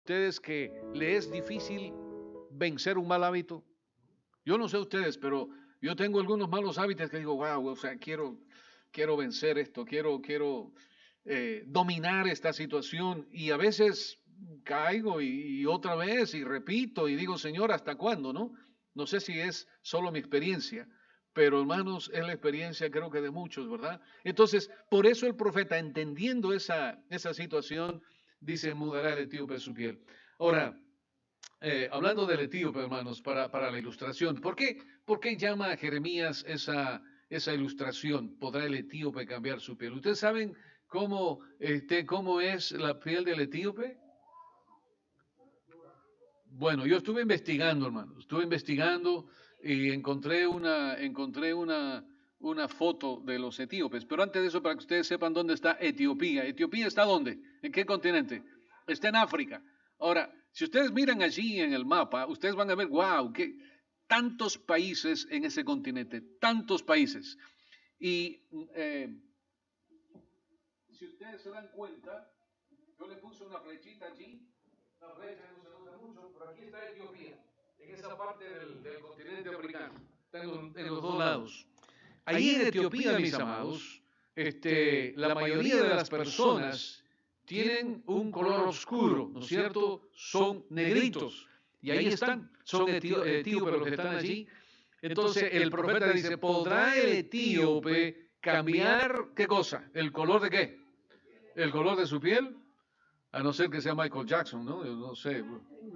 ustedes que le es difícil vencer un mal hábito? Yo no sé ustedes, pero yo tengo algunos malos hábitos que digo, wow, o sea, quiero vencer esto, quiero dominar esta situación y a veces caigo y otra vez y repito y digo, Señor, ¿hasta cuándo, no? No sé si es solo mi experiencia, pero hermanos, es la experiencia creo que de muchos, ¿verdad? Entonces, por eso el profeta, entendiendo esa situación, dice, mudará el etíope su piel. Ahora, hablando del etíope, hermanos, para la ilustración, por qué llama a Jeremías esa ilustración? ¿Podrá el etíope cambiar su piel? ¿Ustedes saben cómo es la piel del etíope? Bueno, yo estuve investigando, hermanos, estuve investigando y encontré una foto de los etíopes. Pero antes de eso, para que ustedes sepan dónde está Etiopía. ¿Etiopía está dónde? ¿En qué continente? Está en África. Ahora, si ustedes miran allí en el mapa, ustedes van a ver, wow, que tantos países en ese continente, tantos países. Y si ustedes se dan cuenta, yo le puse una flechita allí, una flecha que no se nota mucho, pero aquí está Etiopía, en esa parte del continente africano, está en los dos lados. Allí en Etiopía, mis amados, la mayoría de las personas tienen un color oscuro, ¿no es cierto? Son negritos. Y ahí están, son etíopes los que están allí. Entonces el profeta dice, ¿podrá el etíope cambiar qué cosa? ¿El color de qué? ¿El color de su piel? A no ser que sea Michael Jackson, ¿no? Yo no sé,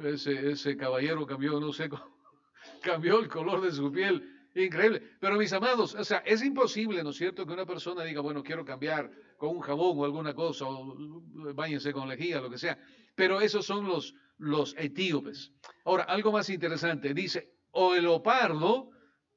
ese caballero cambió, no sé, cambió el color de su piel. Increíble. Pero mis amados, o sea, es imposible, ¿no es cierto?, que una persona diga, bueno, quiero cambiar con un jabón o alguna cosa, o báñense con lejía, lo que sea. Pero esos son los etíopes. Ahora, algo más interesante, dice, o el leopardo,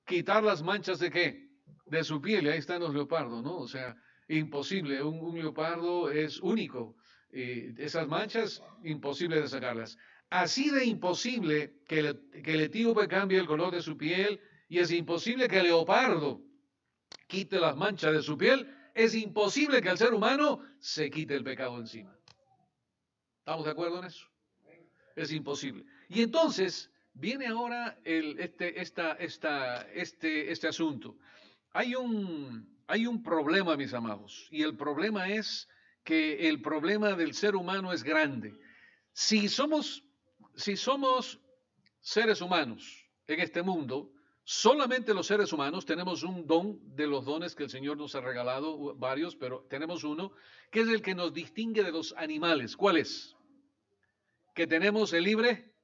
quitar las manchas de qué? De su piel, y ahí están los leopardos, ¿no? O sea, imposible, un leopardo es único. Esas manchas, imposible de sacarlas. Así de imposible que el etíope cambie el color de su piel, y es imposible que el leopardo quite las manchas de su piel, es imposible que el ser humano se quite el pecado encima. ¿Estamos de acuerdo en eso? Es imposible. Y entonces viene ahora este asunto. Hay un problema, mis amados, y el problema es que el problema del ser humano es grande. Si somos seres humanos en este mundo, solamente los seres humanos tenemos un don de los dones que el Señor nos ha regalado, varios, pero tenemos uno, que es el que nos distingue de los animales. ¿Cuál es? Que tenemos el libre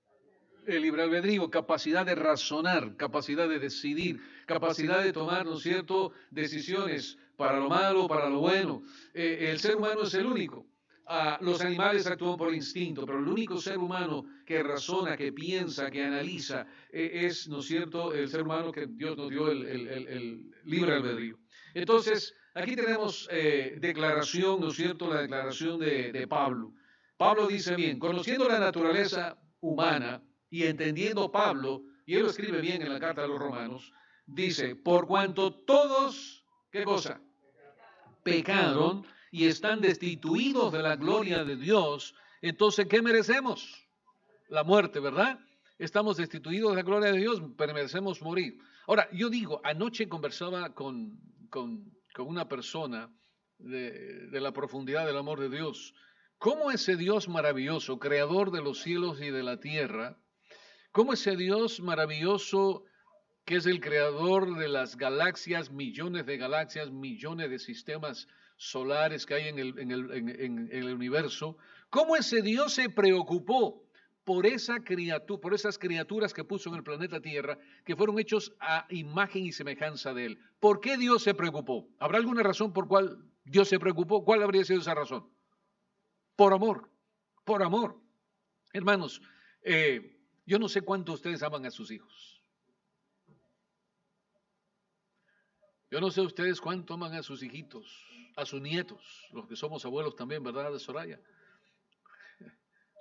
albedrío, capacidad de razonar, capacidad de decidir, capacidad de tomar, ¿no es cierto?, decisiones para lo malo, para lo bueno. El ser humano es el único. Los animales actúan por instinto, pero el único ser humano que razona, que piensa, que analiza, es, ¿no es cierto?, el ser humano que Dios nos dio el libre albedrío. Entonces, aquí tenemos declaración, ¿no es cierto?, la declaración de Pablo. Pablo dice bien, conociendo la naturaleza humana y entendiendo Pablo, y él lo escribe bien en la carta a los romanos, dice, por cuanto todos, ¿qué cosa? Pecaron y están destituidos de la gloria de Dios, entonces, ¿qué merecemos? La muerte, ¿verdad? Estamos destituidos de la gloria de Dios, pero merecemos morir. Ahora, yo digo, anoche conversaba con una persona de la profundidad del amor de Dios. ¿Cómo ese Dios maravilloso, creador de los cielos y de la tierra, cómo ese Dios maravilloso que es el creador de las galaxias, millones de sistemas solares que hay en el universo, cómo ese Dios se preocupó por esas criaturas que puso en el planeta Tierra, que fueron hechos a imagen y semejanza de Él? ¿Por qué Dios se preocupó? ¿Habrá alguna razón por cual Dios se preocupó? ¿Cuál habría sido esa razón? Por amor, por amor. Hermanos, yo no sé cuánto ustedes aman a sus hijos. Yo no sé ustedes cuánto aman a sus hijitos, a sus nietos, los que somos abuelos también, ¿verdad, de Soraya?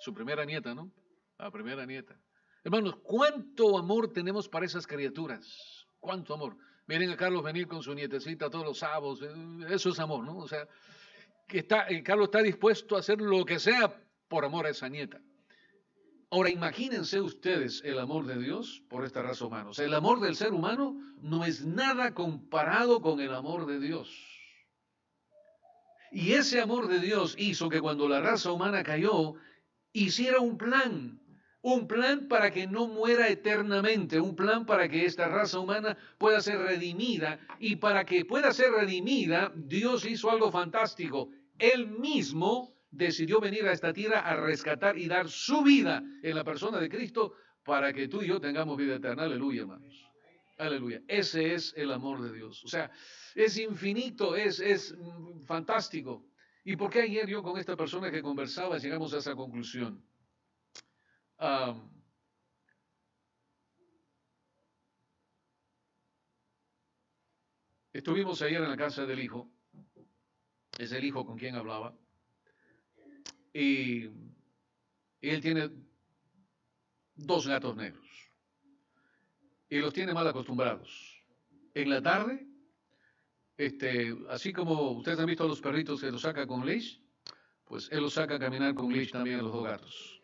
Su primera nieta, ¿no? La primera nieta. Hermanos, ¿cuánto amor tenemos para esas criaturas? ¿Cuánto amor? Miren a Carlos venir con su nietecita todos los sábados, eso es amor, ¿no? O sea, Carlos está dispuesto a hacer lo que sea por amor a esa nieta. Ahora imagínense ustedes el amor de Dios por esta raza humana. O sea, el amor del ser humano no es nada comparado con el amor de Dios. Y ese amor de Dios hizo que cuando la raza humana cayó, hiciera un plan para que no muera eternamente, un plan para que esta raza humana pueda ser redimida. Y para que pueda ser redimida, Dios hizo algo fantástico. Él mismo decidió venir a esta tierra a rescatar y dar su vida en la persona de Cristo para que tú y yo tengamos vida eterna. Aleluya, hermanos. Aleluya. Ese es el amor de Dios. O sea, es infinito, es fantástico. ¿Y por qué ayer yo con esta persona que conversaba llegamos a esa conclusión? Estuvimos ayer en la casa del hijo, es el hijo con quien hablaba, y él tiene dos gatos negros y los tiene mal acostumbrados. En la tarde, así como ustedes han visto a los perritos que los saca con leash, pues él los saca a caminar con leash también a los dos gatos.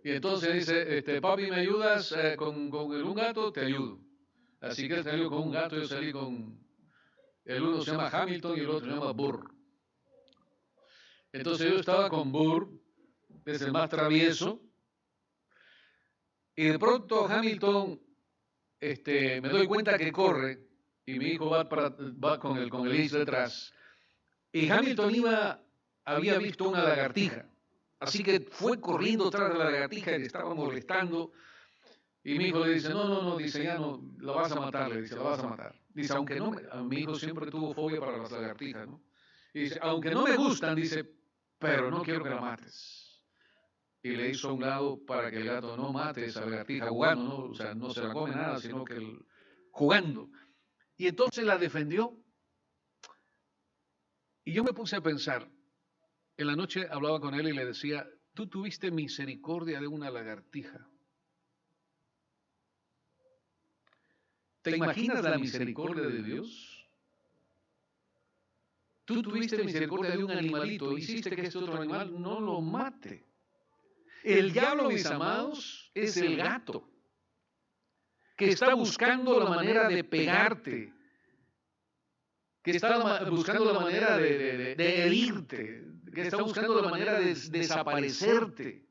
Y entonces dice, papi, ¿me ayudas con un gato? Te ayudo. Así que él salió con un gato, yo salí con, el uno se llama Hamilton y el otro se llama Burr. Entonces yo estaba con Burr, es el más travieso, y de pronto Hamilton, me doy cuenta que corre, y mi hijo va con el leash detrás, y Hamilton había visto una lagartija, así que fue corriendo tras de la lagartija y le estaba molestando, y mi hijo le dice, no, dice, ya no, la vas a matar, le dice, la vas a matar. Dice, aunque no, mi hijo siempre tuvo fobia para las lagartijas, ¿no? Y dice, aunque no me gustan, dice, pero no quiero que la mates. Y le hizo a un lado para que el gato no mate esa lagartija jugando, ¿no? O sea, no se la come nada, sino que jugando. Y entonces la defendió. Y yo me puse a pensar, en la noche hablaba con él y le decía, tú tuviste misericordia de una lagartija. ¿Te imaginas la misericordia de Dios? Tú tuviste misericordia de un animalito, hiciste que este otro animal no lo mate. El diablo, mis amados, es el gato que está buscando la manera de pegarte, que está buscando la manera de herirte, que está buscando la manera de desaparecerte.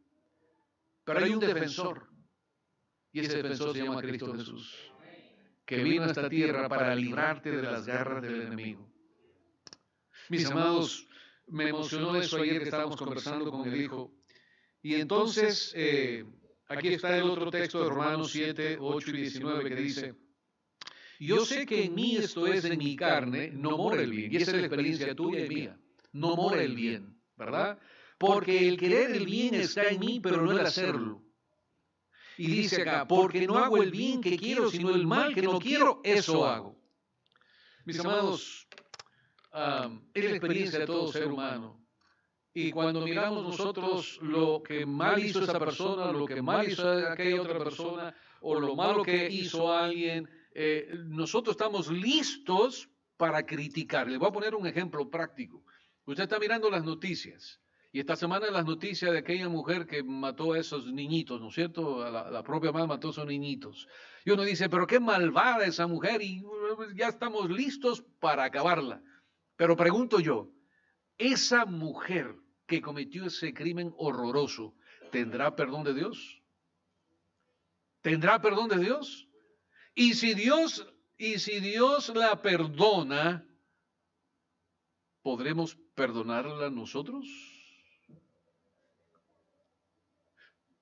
Pero hay un defensor, y ese defensor se llama Cristo Jesús, que vino a esta tierra para librarte de las garras del enemigo. Mis amados, me emocionó eso ayer que estábamos conversando con el hijo. Y entonces, aquí está el otro texto de Romanos 7, 8 y 19 que dice, yo sé que en mí, esto es en mi carne, no mora el bien. Y esa es la experiencia tuya y mía. No mora el bien, ¿verdad? Porque el querer el bien está en mí, pero no el hacerlo. Y dice acá, porque no hago el bien que quiero, sino el mal que no quiero, eso hago. Mis amados, es la experiencia de todo ser humano. Y cuando miramos nosotros lo que mal hizo esa persona, lo que mal hizo aquella otra persona, o lo malo que hizo alguien, nosotros estamos listos para criticar. Les voy a poner un ejemplo práctico. Usted está mirando las noticias, y esta semana las noticias de aquella mujer que mató a esos niñitos, ¿no es cierto? La propia madre mató a esos niñitos. Y uno dice, pero qué malvada esa mujer, y ya estamos listos para acabarla. Pero pregunto yo, esa mujer que cometió ese crimen horroroso, ¿tendrá perdón de Dios? ¿Tendrá perdón de Dios? Y si Dios la perdona, ¿podremos perdonarla nosotros?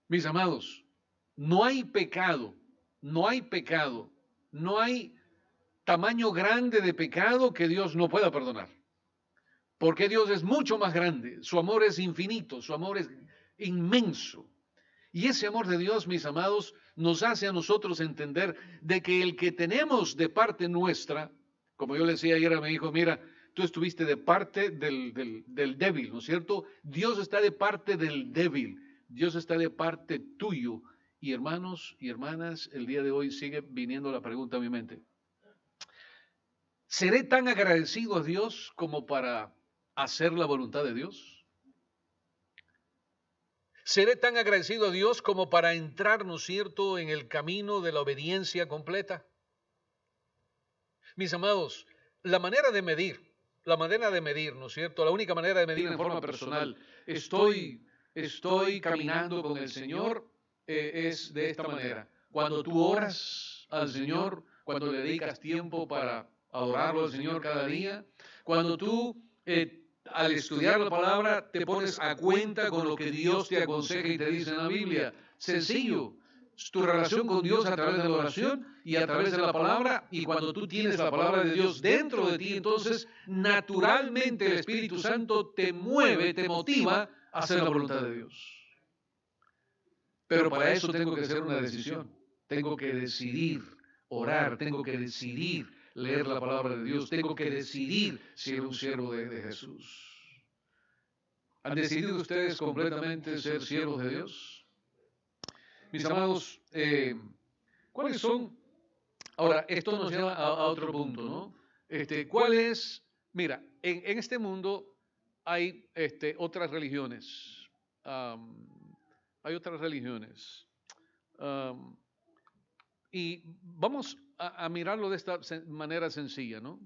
Mis amados, no hay pecado, no hay pecado, no hay tamaño grande de pecado que Dios no pueda perdonar. Porque Dios es mucho más grande, su amor es infinito, su amor es inmenso. Y ese amor de Dios, mis amados, nos hace a nosotros entender de que el que tenemos de parte nuestra, como yo le decía ayer a mi hijo, mira, tú estuviste de parte del débil, ¿no es cierto? Dios está de parte del débil, Dios está de parte tuyo. Y hermanos y hermanas, el día de hoy sigue viniendo la pregunta a mi mente. ¿Seré tan agradecido a Dios como para hacer la voluntad de Dios? ¿Seré tan agradecido a Dios como para entrar, ¿no es cierto?, en el camino de la obediencia completa? Mis amados, la manera de medir, ¿no es cierto? La única manera de medir en forma personal, estoy caminando con el Señor, es de esta manera. Cuando tú oras al Señor, cuando le dedicas tiempo para adorarlo al Señor cada día, cuando tú al estudiar la palabra te pones a cuenta con lo que Dios te aconseja y te dice en la Biblia. Sencillo, tu relación con Dios a través de la oración y a través de la palabra, y cuando tú tienes la palabra de Dios dentro de ti, entonces naturalmente el Espíritu Santo te mueve, te motiva a hacer la voluntad de Dios. Pero para eso tengo que hacer una decisión, tengo que decidir orar, tengo que decidir leer la palabra de Dios, tengo que decidir ser un siervo de Jesús. ¿Han decidido ustedes completamente ser siervos de Dios? Mis amados, ¿cuáles son? Ahora, esto nos lleva a otro punto, ¿no? ¿Cuál es? Mira, en este mundo hay otras religiones. Hay otras religiones. Y vamos a mirarlo de esta manera sencilla, ¿no?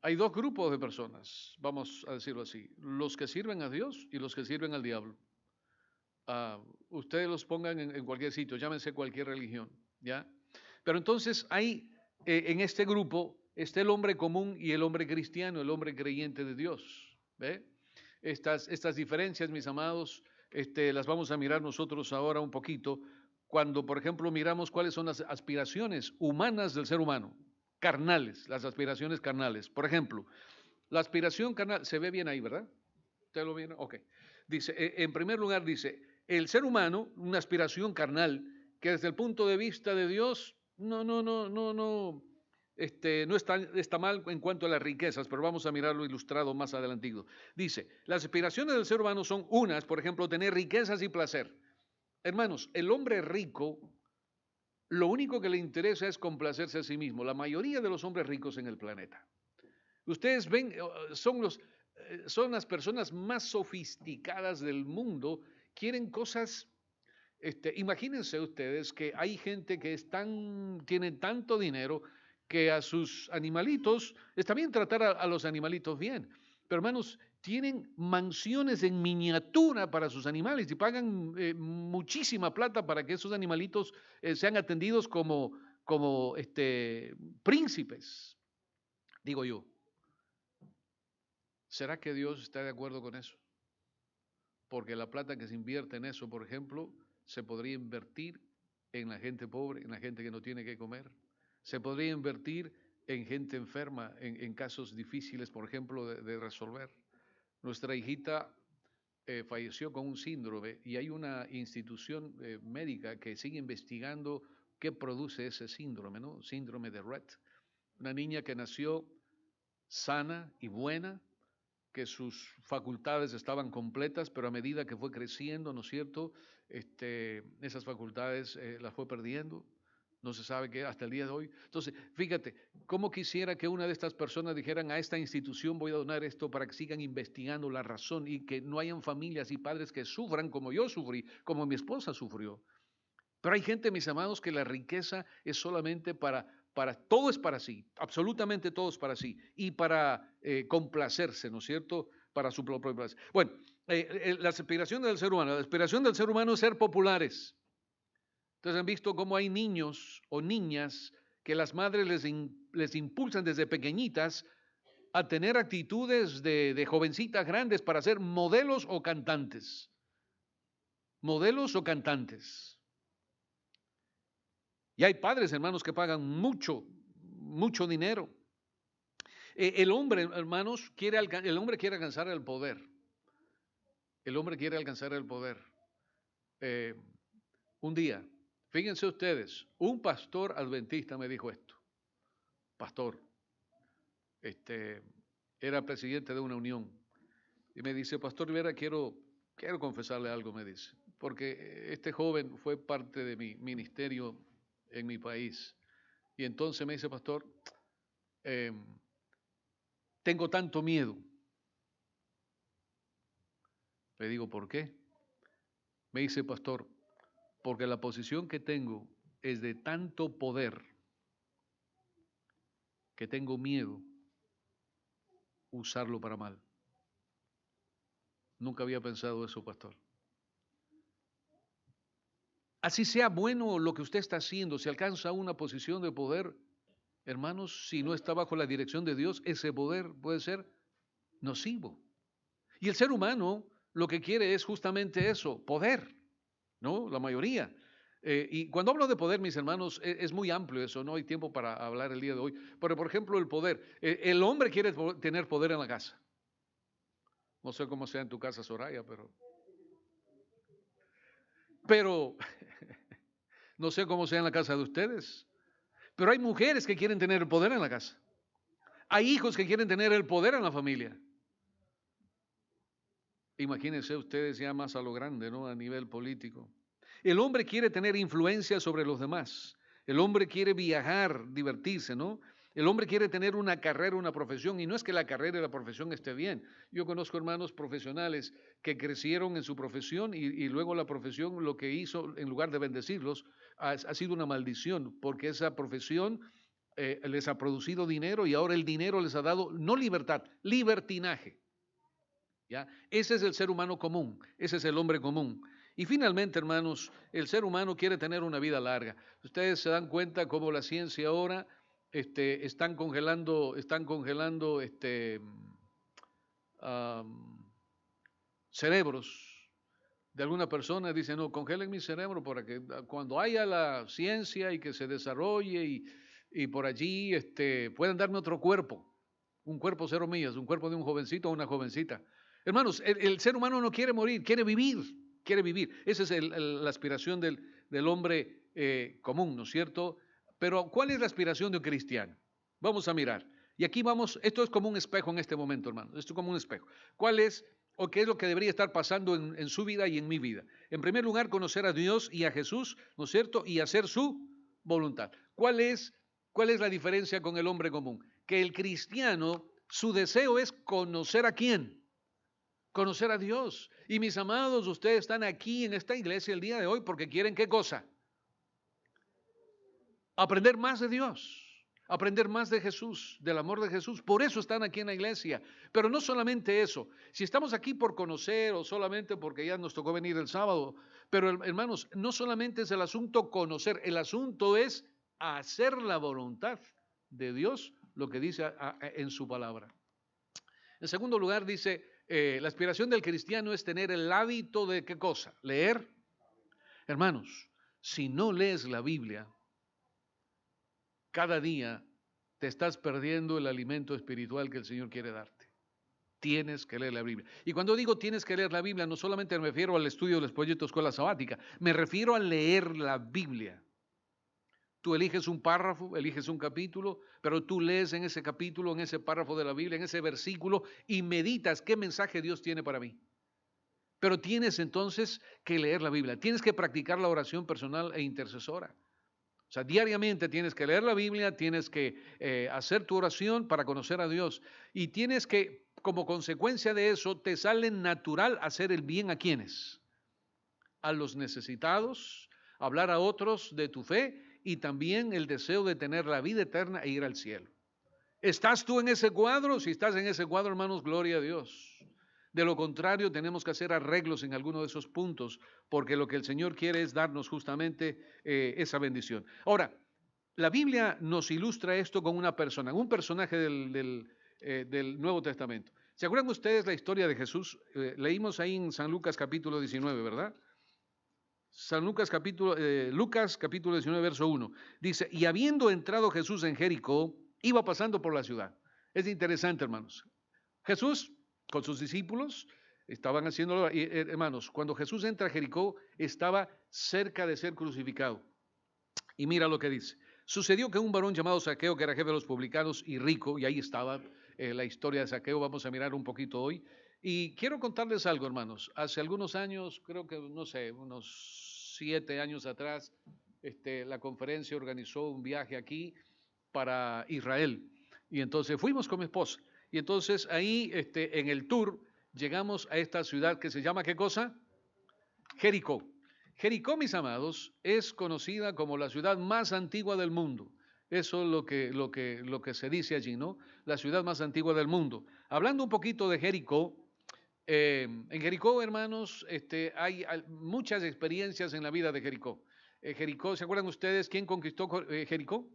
Hay dos grupos de personas, vamos a decirlo así, los que sirven a Dios y los que sirven al diablo. Ustedes los pongan en cualquier sitio, llámense cualquier religión, ¿ya? Pero entonces hay, en este grupo, está el hombre común y el hombre cristiano, el hombre creyente de Dios, ¿ve? Estas diferencias, mis amados, las vamos a mirar nosotros ahora un poquito, cuando, por ejemplo, miramos cuáles son las aspiraciones humanas del ser humano, carnales, las aspiraciones carnales. Por ejemplo, la aspiración carnal, se ve bien ahí, ¿verdad? ¿Usted lo viene? Ok. Dice, en primer lugar, dice, el ser humano, una aspiración carnal, que desde el punto de vista de Dios, no está mal en cuanto a las riquezas, pero vamos a mirarlo ilustrado más adelantito. Dice, las aspiraciones del ser humano son unas, por ejemplo, tener riquezas y placer. Hermanos, el hombre rico, lo único que le interesa es complacerse a sí mismo. La mayoría de los hombres ricos en el planeta. Ustedes ven, son las personas más sofisticadas del mundo, quieren cosas, imagínense ustedes que hay gente que tienen tanto dinero que a sus animalitos, está bien tratar a los animalitos bien, pero hermanos, tienen mansiones en miniatura para sus animales y pagan muchísima plata para que esos animalitos sean atendidos como príncipes, digo yo. ¿Será que Dios está de acuerdo con eso? Porque la plata que se invierte en eso, por ejemplo, se podría invertir en la gente pobre, en la gente que no tiene que comer. Se podría invertir en gente enferma, en casos difíciles, por ejemplo, de resolver. Nuestra hijita falleció con un síndrome y hay una institución médica que sigue investigando qué produce ese síndrome, ¿no? Síndrome de Rett. Una niña que nació sana y buena, que sus facultades estaban completas, pero a medida que fue creciendo, ¿no es cierto?, esas facultades las fue perdiendo, no se sabe qué hasta el día de hoy. Entonces, fíjate, cómo quisiera que una de estas personas dijeran a esta institución voy a donar esto para que sigan investigando la razón y que no hayan familias y padres que sufran como yo sufrí, como mi esposa sufrió. Pero hay gente, mis amados, que la riqueza es solamente todo es para sí, absolutamente todo es para sí, y para complacerse, ¿no es cierto?, para su propio placer. Bueno, la aspiración del ser humano, la aspiración del ser humano es ser populares. Entonces han visto cómo hay niños o niñas que las madres les impulsan desde pequeñitas a tener actitudes de jovencitas grandes para ser modelos o cantantes. Modelos o cantantes. Y hay padres, hermanos, que pagan mucho dinero. El hombre, hermanos, quiere alcanzar el poder. El hombre quiere alcanzar el poder. Un día, fíjense ustedes, un pastor adventista me dijo esto. Pastor, era presidente de una unión. Y me dice, Pastor Rivera, quiero confesarle algo, me dice. Porque este joven fue parte de mi ministerio en mi país. Y entonces me dice, pastor, tengo tanto miedo. Le digo, ¿por qué? Me dice, pastor, porque la posición que tengo es de tanto poder que tengo miedo usarlo para mal. Nunca había pensado eso, pastor. Así sea bueno lo que usted está haciendo, si alcanza una posición de poder, hermanos, si no está bajo la dirección de Dios, ese poder puede ser nocivo. Y el ser humano lo que quiere es justamente eso, poder, ¿no? La mayoría. Y cuando hablo de poder, mis hermanos, es muy amplio eso, no hay tiempo para hablar el día de hoy. Pero, por ejemplo, el poder. El hombre quiere tener poder en la casa. No sé cómo sea en tu casa, Soraya, pero no sé cómo sea en la casa de ustedes. Pero hay mujeres que quieren tener el poder en la casa. Hay hijos que quieren tener el poder en la familia. Imagínense ustedes ya más a lo grande, ¿no? A nivel político. El hombre quiere tener influencia sobre los demás. El hombre quiere viajar, divertirse, ¿no? El hombre quiere tener una carrera, una profesión, y no es que la carrera y la profesión esté bien. Yo conozco hermanos profesionales que crecieron en su profesión y luego la profesión lo que hizo, en lugar de bendecirlos, ha sido una maldición, porque esa profesión les ha producido dinero y ahora el dinero les ha dado, no libertad, libertinaje. ¿Ya? Ese es el ser humano común, ese es el hombre común. Y finalmente, hermanos, el ser humano quiere tener una vida larga. Ustedes se dan cuenta cómo la ciencia ahora están congelando cerebros de alguna persona. Dicen, no, congelen mi cerebro para que cuando haya la ciencia y que se desarrolle y por allí puedan darme otro cuerpo, un cuerpo 0 millas, un cuerpo de un jovencito o una jovencita. Hermanos, el ser humano no quiere morir, quiere vivir, quiere vivir. Esa es la aspiración del hombre común, ¿no es cierto? Pero ¿cuál es la aspiración de un cristiano? Vamos a mirar. Y aquí vamos, esto es como un espejo en este momento, hermano. Esto es como un espejo. ¿Cuál es o qué es lo que debería estar pasando en su vida y en mi vida? En primer lugar, conocer a Dios y a Jesús, ¿no es cierto? Y hacer su voluntad. ¿Cuál es la diferencia con el hombre común? Que el cristiano, su deseo es conocer a quién. Conocer a Dios. Y mis amados, ustedes están aquí en esta iglesia el día de hoy porque quieren ¿qué cosa? Aprender más de Dios. Aprender más de Jesús, del amor de Jesús. Por eso están aquí en la iglesia. Pero no solamente eso. Si estamos aquí por conocer o solamente porque ya nos tocó venir el sábado. Pero hermanos, no solamente es el asunto conocer. El asunto es hacer la voluntad de Dios, lo que dice en su palabra. En segundo lugar, dice, la aspiración del cristiano es tener el hábito de ¿qué cosa? Leer. Hermanos, si no lees la Biblia, cada día te estás perdiendo el alimento espiritual que el Señor quiere darte. Tienes que leer la Biblia. Y cuando digo tienes que leer la Biblia, no solamente me refiero al estudio de los proyectos escuela sabática, me refiero a leer la Biblia. Tú eliges un párrafo, eliges un capítulo, pero tú lees en ese capítulo, en ese párrafo de la Biblia, en ese versículo y meditas qué mensaje Dios tiene para mí. Pero tienes entonces que leer la Biblia, tienes que practicar la oración personal e intercesora. O sea, diariamente tienes que leer la Biblia, tienes que hacer tu oración para conocer a Dios y tienes que, como consecuencia de eso, te sale natural hacer el bien a quienes, a los necesitados, hablar a otros de tu fe y también el deseo de tener la vida eterna e ir al cielo. ¿Estás tú en ese cuadro? Si estás en ese cuadro, hermanos, gloria a Dios. De lo contrario, tenemos que hacer arreglos en alguno de esos puntos, porque lo que el Señor quiere es darnos justamente esa bendición. Ahora, la Biblia nos ilustra esto con una persona, un personaje del Nuevo Testamento. ¿Se acuerdan ustedes la historia de Jesús? Leímos ahí en San Lucas capítulo 19, ¿verdad? Lucas capítulo 19, verso 1. Dice, y habiendo entrado Jesús en Jericó, iba pasando por la ciudad. Es interesante, hermanos. Jesús con sus discípulos estaban haciéndolo, hermanos, cuando Jesús entra a Jericó, estaba cerca de ser crucificado. Y mira lo que dice. Sucedió que un varón llamado Zaqueo, que era jefe de los publicanos y rico, y ahí estaba la historia de Zaqueo, vamos a mirar un poquito hoy. Y quiero contarles algo, hermanos. Hace algunos años, creo que, no sé, unos 7 años atrás, la conferencia organizó un viaje aquí para Israel. Y entonces fuimos con mi esposa. Y entonces ahí, en el tour, llegamos a esta ciudad que se llama, ¿qué cosa? Jericó. Jericó, mis amados, es conocida como la ciudad más antigua del mundo. Eso es lo que se dice allí, ¿no? La ciudad más antigua del mundo. Hablando un poquito de Jericó, en Jericó, hermanos, hay muchas experiencias en la vida de Jericó. Jericó, ¿se acuerdan ustedes quién conquistó Jericó?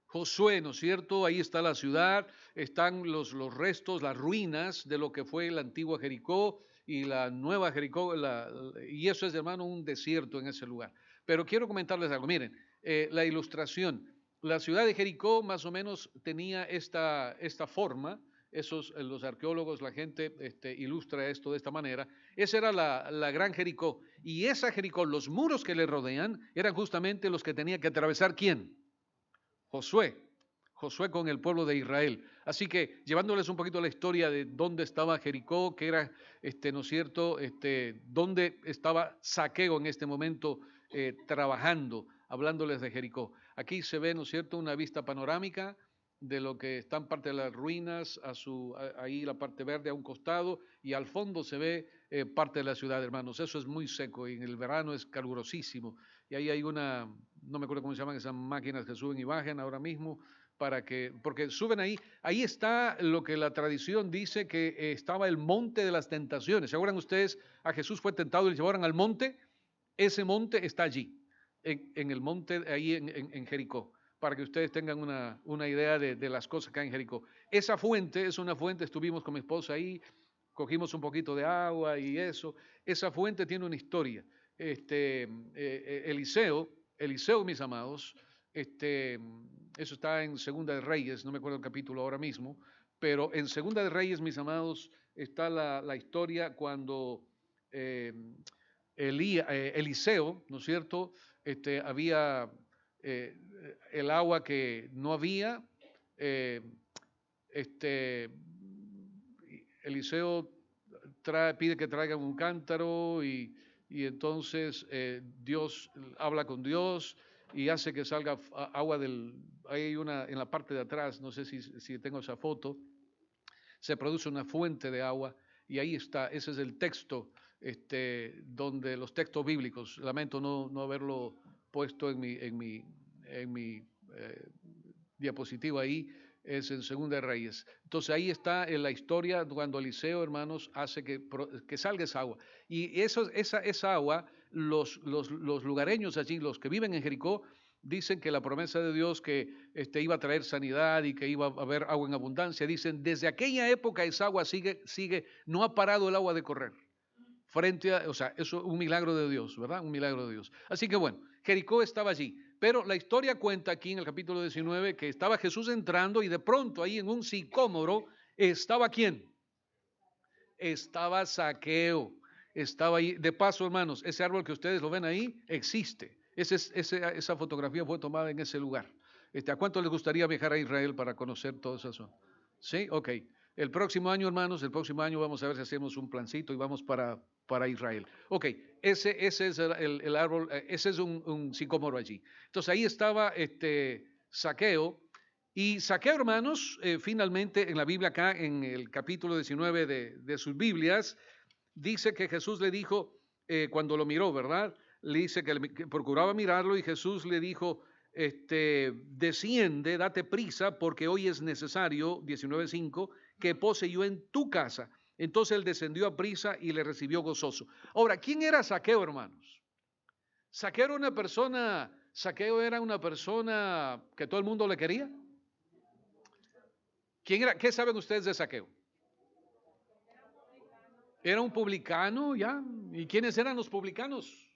Josué, ¿no es cierto? Ahí está la ciudad, están los restos, las ruinas de lo que fue la antigua Jericó y la nueva Jericó, y eso es, hermano, un desierto en ese lugar. Pero quiero comentarles algo, miren, la ilustración, la ciudad de Jericó más o menos tenía esta forma, los arqueólogos, la gente ilustra esto de esta manera, esa era la gran Jericó, y esa Jericó, los muros que le rodean, eran justamente los que tenía que atravesar ¿quién? Josué, Josué con el pueblo de Israel. Así que llevándoles un poquito la historia de dónde estaba Jericó, que era, ¿no es cierto?, dónde estaba Zaqueo en este momento trabajando, hablándoles de Jericó. Aquí se ve, ¿no es cierto?, una vista panorámica de lo que están parte de las ruinas, ahí la parte verde a un costado, y al fondo se ve parte de la ciudad, hermanos. Eso es muy seco y en el verano es calurosísimo. Y ahí hay no me acuerdo cómo se llaman esas máquinas que suben y bajan ahora mismo, porque suben ahí está lo que la tradición dice que estaba el monte de las tentaciones. ¿Se acuerdan ustedes? A Jesús fue tentado y le llevaron al monte. Ese monte está allí, en el monte, ahí en Jericó, para que ustedes tengan una idea de las cosas que hay en Jericó. Esa fuente es una fuente, estuvimos con mi esposa ahí, cogimos un poquito de agua y eso. Esa fuente tiene una historia. Eliseo, mis amados, eso está en Segunda de Reyes, no me acuerdo el capítulo ahora mismo, pero en Segunda de Reyes, mis amados, está la historia cuando eh, Eliseo, ¿no es cierto? Había eh, el agua que no había, eh, este, Eliseo pide que traigan un cántaro y entonces Dios habla con Dios y hace que salga agua hay una en la parte de atrás, no sé si tengo esa foto, se produce una fuente de agua y ahí está, ese es el texto, donde los textos bíblicos, lamento no haberlo puesto en mi diapositiva ahí, es en Segunda de Reyes. Entonces ahí está en la historia cuando Eliseo, hermanos, hace que salga esa agua. Y esa agua, los lugareños allí, los que viven en Jericó, dicen que la promesa de Dios que iba a traer sanidad y que iba a haber agua en abundancia, dicen, desde aquella época esa agua sigue, no ha parado el agua de correr. O sea, eso es un milagro de Dios, ¿verdad? Un milagro de Dios. Así que bueno, Jericó estaba allí. Pero la historia cuenta aquí en el capítulo 19 que estaba Jesús entrando y de pronto ahí en un sicómoro estaba ¿quién? Estaba Zaqueo. Estaba ahí. De paso, hermanos, ese árbol que ustedes lo ven ahí existe. Esa fotografía fue tomada en ese lugar. ¿A cuánto les gustaría viajar a Israel para conocer todo eso? ¿Sí? Ok. El próximo año, hermanos, el próximo año vamos a ver si hacemos un plancito y vamos para Israel. Ok, ese es el árbol, ese es un sicómoro allí. Entonces ahí estaba Zaqueo, y Zaqueo, hermanos, finalmente en la Biblia acá, en el capítulo 19 de sus Biblias, dice que Jesús le dijo, cuando lo miró, ¿verdad? Le dice que procuraba mirarlo y Jesús le dijo, desciende, date prisa, porque hoy es necesario, 19:5, que pose yo en tu casa. Entonces él descendió a prisa y le recibió gozoso. Ahora, ¿quién era Zaqueo, hermanos? Zaqueo era una persona que todo el mundo le quería. ¿Quién era? ¿Qué saben ustedes de Zaqueo? Era un publicano, ya. ¿Y quiénes eran los publicanos?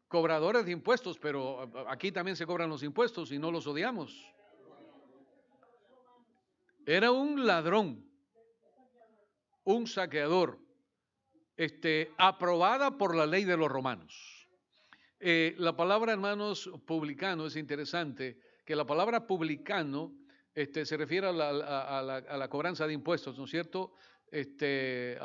Cobradores de impuestos, pero aquí también se cobran los impuestos y no los odiamos. Era un ladrón, un saqueador, aprobada por la ley de los romanos. La palabra, hermanos, publicano, es interesante que la palabra publicano se refiere a la cobranza de impuestos, ¿no es cierto? Se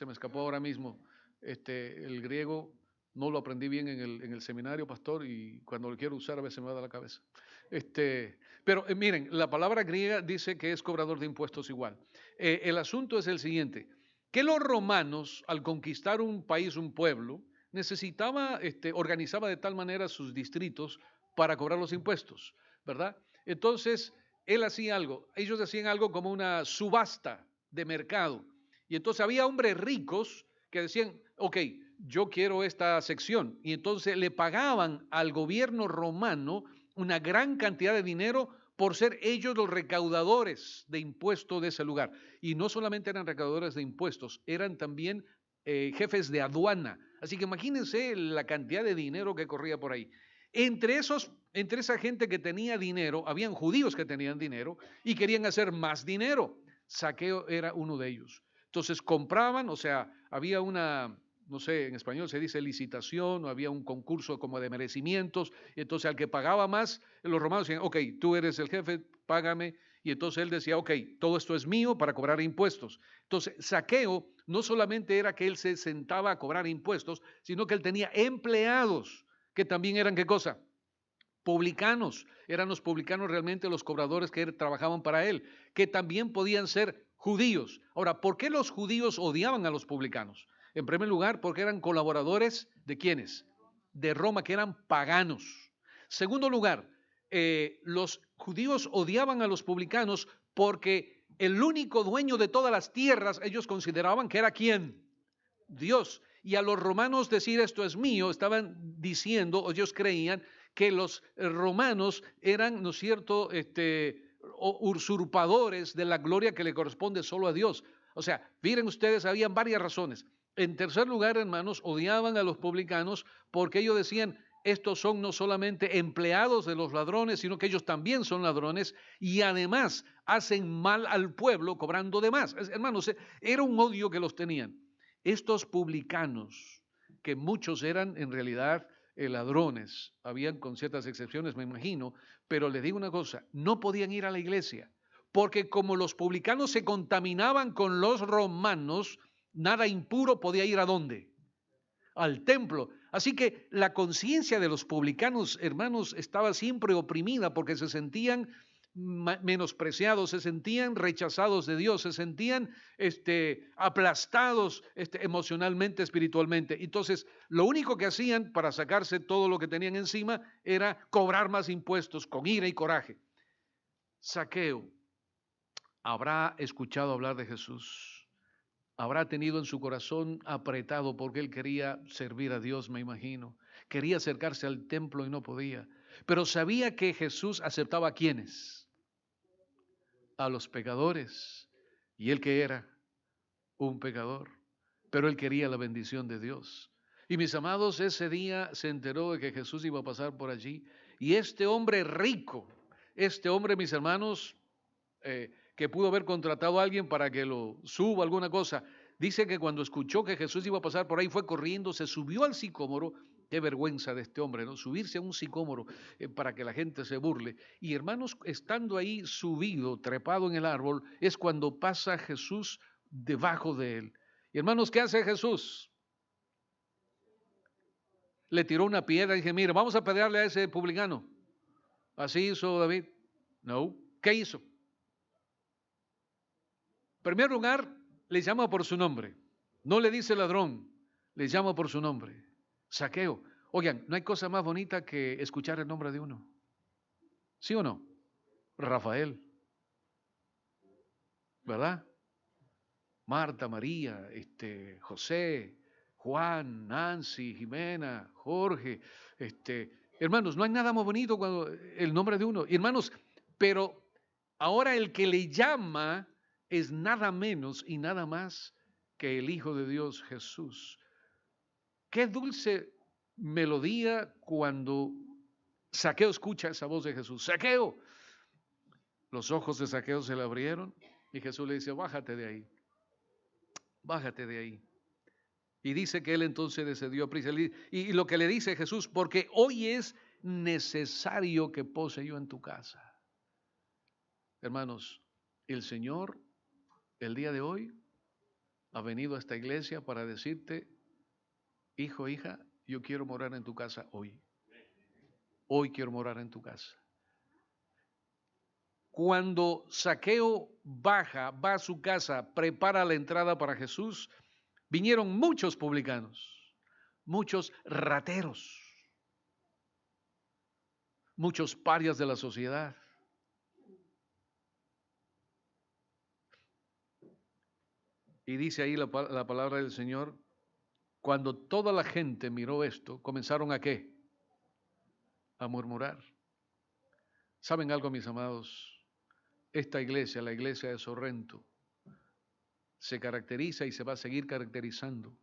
me escapó ahora mismo. El griego no lo aprendí bien en el seminario, pastor, y cuando lo quiero usar a veces me va a la cabeza. Pero miren, la palabra griega dice que es cobrador de impuestos igual. El asunto es el siguiente, que los romanos, al conquistar un país, un pueblo, organizaba de tal manera sus distritos para cobrar los impuestos, ¿verdad? Entonces, él hacía algo, ellos hacían algo como una subasta de mercado. Y entonces había hombres ricos que decían, ok, yo quiero esta sección. Y entonces le pagaban al gobierno romano una gran cantidad de dinero por ser ellos los recaudadores de impuestos de ese lugar. Y no solamente eran recaudadores de impuestos, eran también jefes de aduana. Así que imagínense la cantidad de dinero que corría por ahí. Entre esa gente que tenía dinero, habían judíos que tenían dinero y querían hacer más dinero. Saqueo era uno de ellos. Entonces compraban, o sea, había una, no sé, en español se dice licitación, o había un concurso como de merecimientos, y entonces al que pagaba más, los romanos decían, ok, tú eres el jefe, págame, y entonces él decía, ok, todo esto es mío para cobrar impuestos. Entonces, Saqueo no solamente era que él se sentaba a cobrar impuestos, sino que él tenía empleados que también eran, ¿qué cosa? Publicanos, eran los publicanos realmente los cobradores que trabajaban para él, que también podían ser judíos. Ahora, ¿por qué los judíos odiaban a los publicanos? En primer lugar, porque eran colaboradores de ¿quiénes? De Roma, que eran paganos. Segundo lugar, los judíos odiaban a los publicanos porque el único dueño de todas las tierras, ellos consideraban que era ¿quién? Dios. Y a los romanos decir esto es mío, estaban diciendo, o ellos creían que los romanos eran, ¿no es cierto?, usurpadores de la gloria que le corresponde solo a Dios. O sea, miren ustedes, habían varias razones. En tercer lugar, hermanos, odiaban a los publicanos porque ellos decían, estos son no solamente empleados de los ladrones, sino que ellos también son ladrones y además hacen mal al pueblo cobrando de más. Hermanos, era un odio que los tenían. Estos publicanos, que muchos eran en realidad ladrones, habían con ciertas excepciones, me imagino, pero les digo una cosa, no podían ir a la iglesia, porque como los publicanos se contaminaban con los romanos, nada impuro podía ir ¿a dónde? Al templo. Así que la conciencia de los publicanos, hermanos, estaba siempre oprimida porque se sentían menospreciados, se sentían rechazados de Dios, se sentían aplastados emocionalmente, espiritualmente. Entonces, lo único que hacían para sacarse todo lo que tenían encima era cobrar más impuestos con ira y coraje. Saqueo habrá escuchado hablar de Jesús, habrá tenido en su corazón apretado porque él quería servir a Dios, me imagino. Quería acercarse al templo y no podía, pero sabía que Jesús aceptaba a quienes, a los pecadores, y él que era un pecador, pero él quería la bendición de Dios. Y mis amados, ese día se enteró de que Jesús iba a pasar por allí, y este hombre rico, este hombre, mis hermanos, que pudo haber contratado a alguien para que lo suba alguna cosa, dice que cuando escuchó que Jesús iba a pasar por ahí fue corriendo, se subió al sicómoro. Qué vergüenza de este hombre, ¿no? Subirse a un sicómoro para que la gente se burle. Y hermanos, estando ahí subido, trepado en el árbol, es cuando pasa Jesús debajo de él. Y hermanos, ¿qué hace Jesús? Le tiró una piedra y dije, mira, vamos a pedirle a ese publicano. Así hizo David. No. ¿Qué hizo? En primer lugar, le llama por su nombre. No le dice ladrón, le llama por su nombre. Saqueo. Oigan, no hay cosa más bonita que escuchar el nombre de uno. ¿Sí o no? Rafael. ¿Verdad? Marta, María, José, Juan, Nancy, Jimena, Jorge, hermanos, no hay nada más bonito cuando el nombre de uno. Hermanos, pero ahora el que le llama es nada menos y nada más que el Hijo de Dios, Jesús. Qué dulce melodía cuando Saqueo escucha esa voz de Jesús. Saqueo. Los ojos de Saqueo se le abrieron y Jesús le dice, bájate de ahí. Bájate de ahí. Y dice que él entonces descendió a prisa. Y lo que le dice Jesús, porque hoy es necesario que pose yo en tu casa. Hermanos, el Señor, el día de hoy, ha venido a esta iglesia para decirte, hijo, hija, yo quiero morar en tu casa hoy. Hoy quiero morar en tu casa. Cuando Zaqueo va a su casa, prepara la entrada para Jesús, vinieron muchos publicanos, muchos rateros, muchos parias de la sociedad. Y dice ahí la palabra del Señor, cuando toda la gente miró esto, comenzaron ¿a qué? A murmurar. ¿Saben algo, mis amados? Esta iglesia, la iglesia de Sorrento, se caracteriza y se va a seguir caracterizando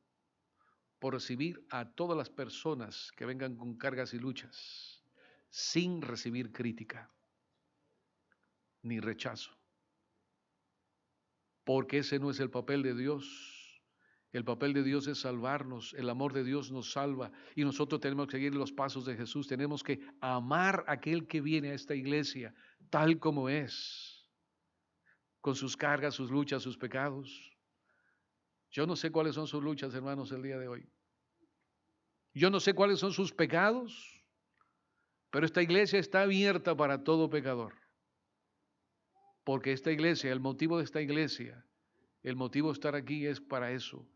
por recibir a todas las personas que vengan con cargas y luchas, sin recibir crítica ni rechazo. Porque ese no es el papel de Dios. El papel de Dios es salvarnos, el amor de Dios nos salva y nosotros tenemos que seguir los pasos de Jesús, tenemos que amar a aquel que viene a esta iglesia tal como es, con sus cargas, sus luchas, sus pecados. Yo no sé cuáles son sus luchas, hermanos, el día de hoy. Yo no sé cuáles son sus pecados, pero esta iglesia está abierta para todo pecador. Porque esta iglesia, el motivo de esta iglesia, el motivo de estar aquí es para eso.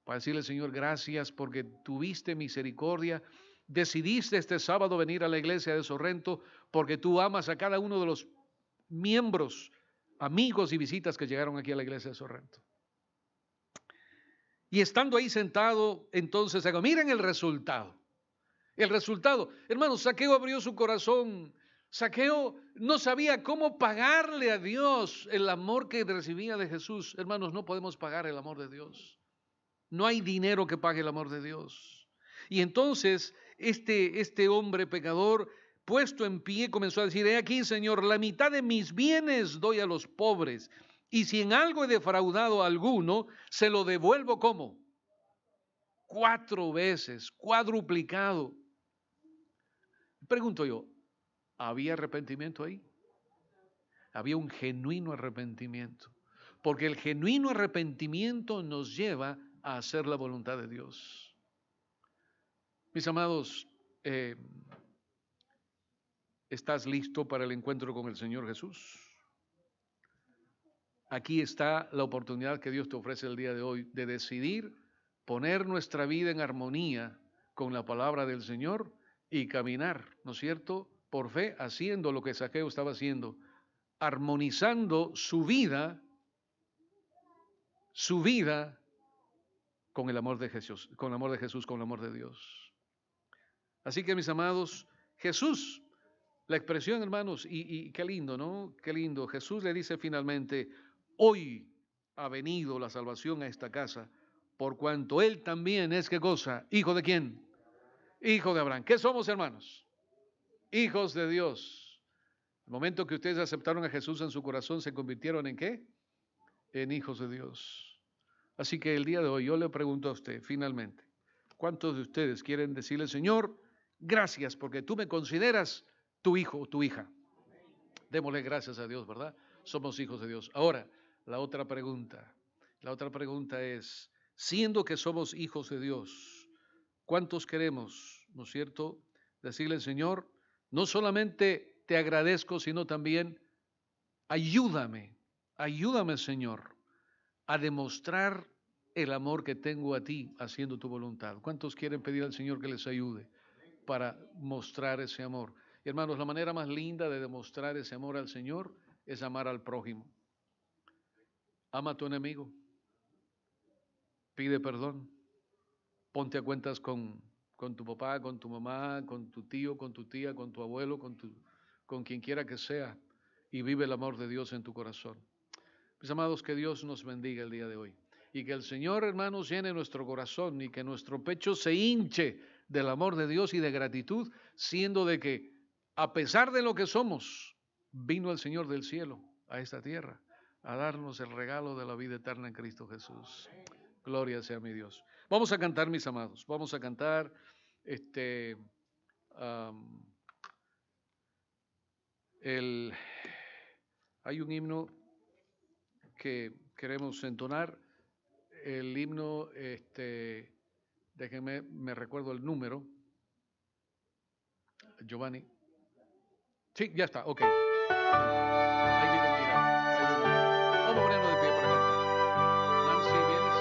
Para decirle, Señor, gracias porque tuviste misericordia, decidiste este sábado venir a la iglesia de Sorrento porque tú amas a cada uno de los miembros, amigos y visitas que llegaron aquí a la iglesia de Sorrento. Y estando ahí sentado, entonces, miren el resultado. El resultado, hermanos, Zaqueo abrió su corazón. Zaqueo no sabía cómo pagarle a Dios el amor que recibía de Jesús. Hermanos, no podemos pagar el amor de Dios. No hay dinero que pague el amor de Dios. Y entonces este hombre pecador, puesto en pie, comenzó a decir, he aquí, Señor, la mitad de mis bienes doy a los pobres, y si en algo he defraudado a alguno, se lo devuelvo ¿cómo? 4 veces, cuadruplicado. Pregunto yo, ¿había arrepentimiento ahí? Había un genuino arrepentimiento, porque el genuino arrepentimiento nos lleva a hacer la voluntad de Dios. Mis amados, ¿estás listo para el encuentro con el Señor Jesús? Aquí está la oportunidad que Dios te ofrece el día de hoy de decidir poner nuestra vida en armonía con la palabra del Señor y caminar, ¿no es cierto?, por fe, haciendo lo que Zaqueo estaba haciendo, armonizando su vida con el amor de Jesús, con el amor de Jesús, con el amor de Dios. Así que, mis amados, Jesús, la expresión, hermanos, y qué lindo, ¿no? Qué lindo. Jesús le dice finalmente, hoy ha venido la salvación a esta casa, por cuanto él también es, ¿qué cosa? ¿Hijo de quién? Hijo de Abraham. ¿Qué somos, hermanos? Hijos de Dios. El momento que ustedes aceptaron a Jesús en su corazón, ¿se convirtieron en qué? En hijos de Dios. Así que el día de hoy yo le pregunto a usted, finalmente, ¿cuántos de ustedes quieren decirle, Señor, gracias porque tú me consideras tu hijo o tu hija? Démosle gracias a Dios, ¿verdad? Somos hijos de Dios. Ahora, la otra pregunta es, siendo que somos hijos de Dios, ¿cuántos queremos, no es cierto, decirle, Señor, no solamente te agradezco, sino también ayúdame, Señor, a demostrar el amor que tengo a ti haciendo tu voluntad? ¿Cuántos quieren pedir al Señor que les ayude para mostrar ese amor? Hermanos, la manera más linda de demostrar ese amor al Señor es amar al prójimo. Ama a tu enemigo, pide perdón, ponte a cuentas con tu papá, con tu mamá, con tu tío, con tu tía, con tu abuelo, con quien quiera que sea, y vive el amor de Dios en tu corazón. Mis amados, que Dios nos bendiga el día de hoy. Y que el Señor, hermanos, llene nuestro corazón y que nuestro pecho se hinche del amor de Dios y de gratitud, siendo de que, a pesar de lo que somos, vino el Señor del cielo a esta tierra a darnos el regalo de la vida eterna en Cristo Jesús. Gloria sea mi Dios. Vamos a cantar, mis amados. Vamos a cantar hay un himno que queremos entonar, el himno, déjenme, me recuerdo el número. Giovanni. Sí, ya está, ok. Ahí viene, mira. Ahí viene. Vamos a ponernos de pie para cantar. Nancy, ¿vienes?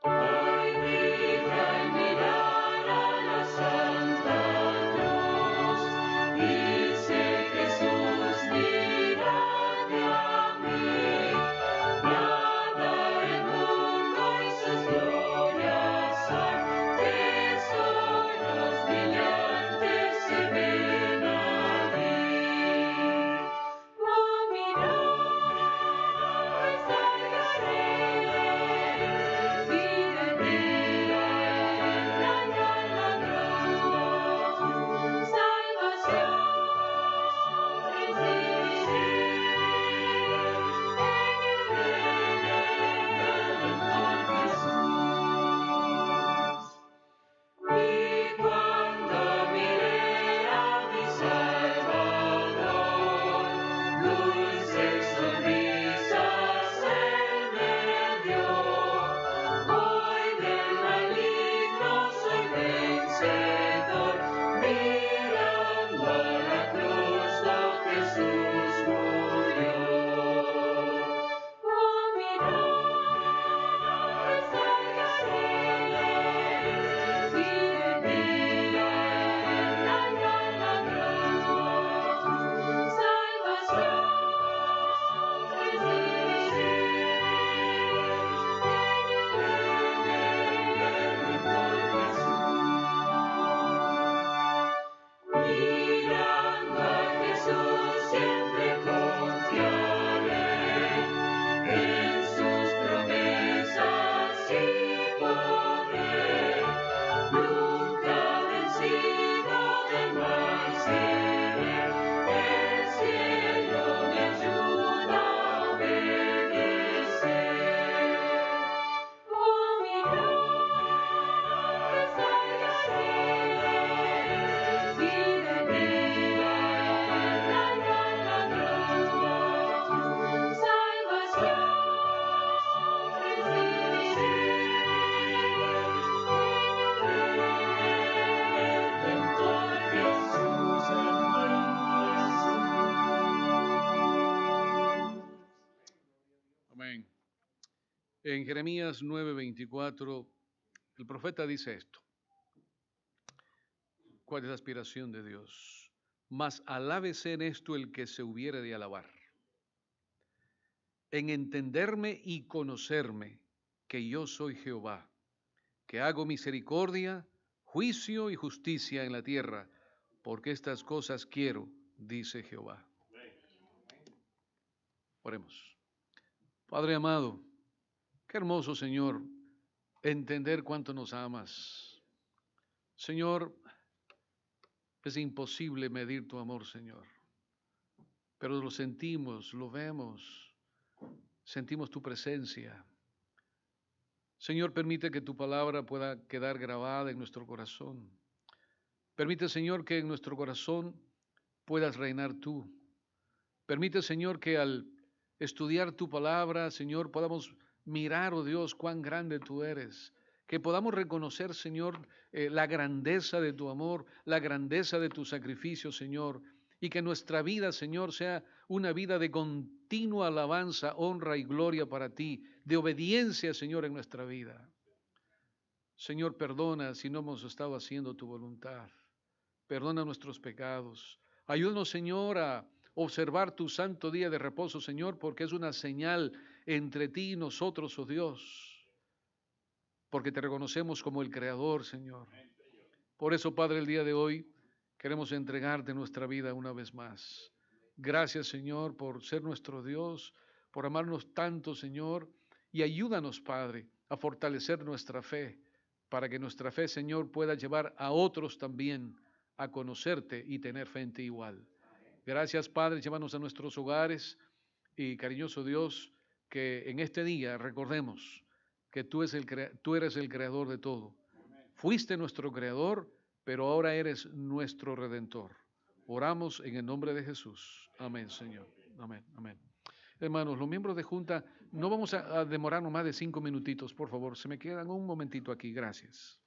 Hoy vibra el mirar a la Santa Cruz, dice Jesús, mírate a mí, nada el mundo y sus glorias hay, tesoros brillantes se ven allí. Oh, mirad, salgaréis, vida mía, la cruz, salvación recibiréis en el Redentor Jesús. Y cuando miré a mi Salvador, dulces sonrisas Él me dio. Hoy del maligno soy vencedor, mirando a la cruz donde Jesús murió. Oh, mirad, salgaréis, vida mía, la cruz, salvación recibiréis en el Redentor Jesús. Mirando a Jesús siempre confiaré en sus promesas y poder. Nunca vencido del mal seré, el cielo me ayuda a obedecer. Oh, mirad, salgaréis, vida mía, la cruz, salvación recibiréis en el Redentor Jesús, el buen Jesús. Amén. En Jeremías 9:24, el profeta dice esto. ¿Cuál es la aspiración de Dios? Mas alábese en esto el que se hubiere de alabar, en entenderme y conocerme, que yo soy Jehová, que hago misericordia, juicio y justicia en la tierra, porque estas cosas quiero, dice Jehová. Oremos. Padre amado, qué hermoso, Señor, entender cuánto nos amas. Señor, es imposible medir tu amor, Señor, pero lo sentimos, lo vemos, sentimos tu presencia. Señor, permite que tu palabra pueda quedar grabada en nuestro corazón. Permite, Señor, que en nuestro corazón puedas reinar tú. Permite, Señor, que al estudiar tu palabra, Señor, podamos mirar, oh Dios, cuán grande tú eres. Que podamos reconocer, Señor, la grandeza de tu amor, la grandeza de tu sacrificio, Señor. Y que nuestra vida, Señor, sea una vida de continua alabanza, honra y gloria para ti, de obediencia, Señor, en nuestra vida. Señor, perdona si no hemos estado haciendo tu voluntad. Perdona nuestros pecados. Ayúdanos, Señor, a observar tu santo día de reposo, Señor, porque es una señal entre ti y nosotros, oh Dios, porque te reconocemos como el Creador, Señor. Por eso, Padre, el día de hoy queremos entregarte nuestra vida una vez más. Gracias, Señor, por ser nuestro Dios, por amarnos tanto, Señor, y ayúdanos, Padre, a fortalecer nuestra fe, para que nuestra fe, Señor, pueda llevar a otros también a conocerte y tener fe en ti igual. Gracias, Padre, llévanos a nuestros hogares y, cariñoso Dios, que en este día recordemos que tú eres el creador de todo. Fuiste nuestro creador, pero ahora eres nuestro redentor. Oramos en el nombre de Jesús. Amén, Señor. Amén, amén. Hermanos, los miembros de junta, no vamos a demorarnos más de 5 minutitos, por favor. Se me quedan un momentito aquí. Gracias.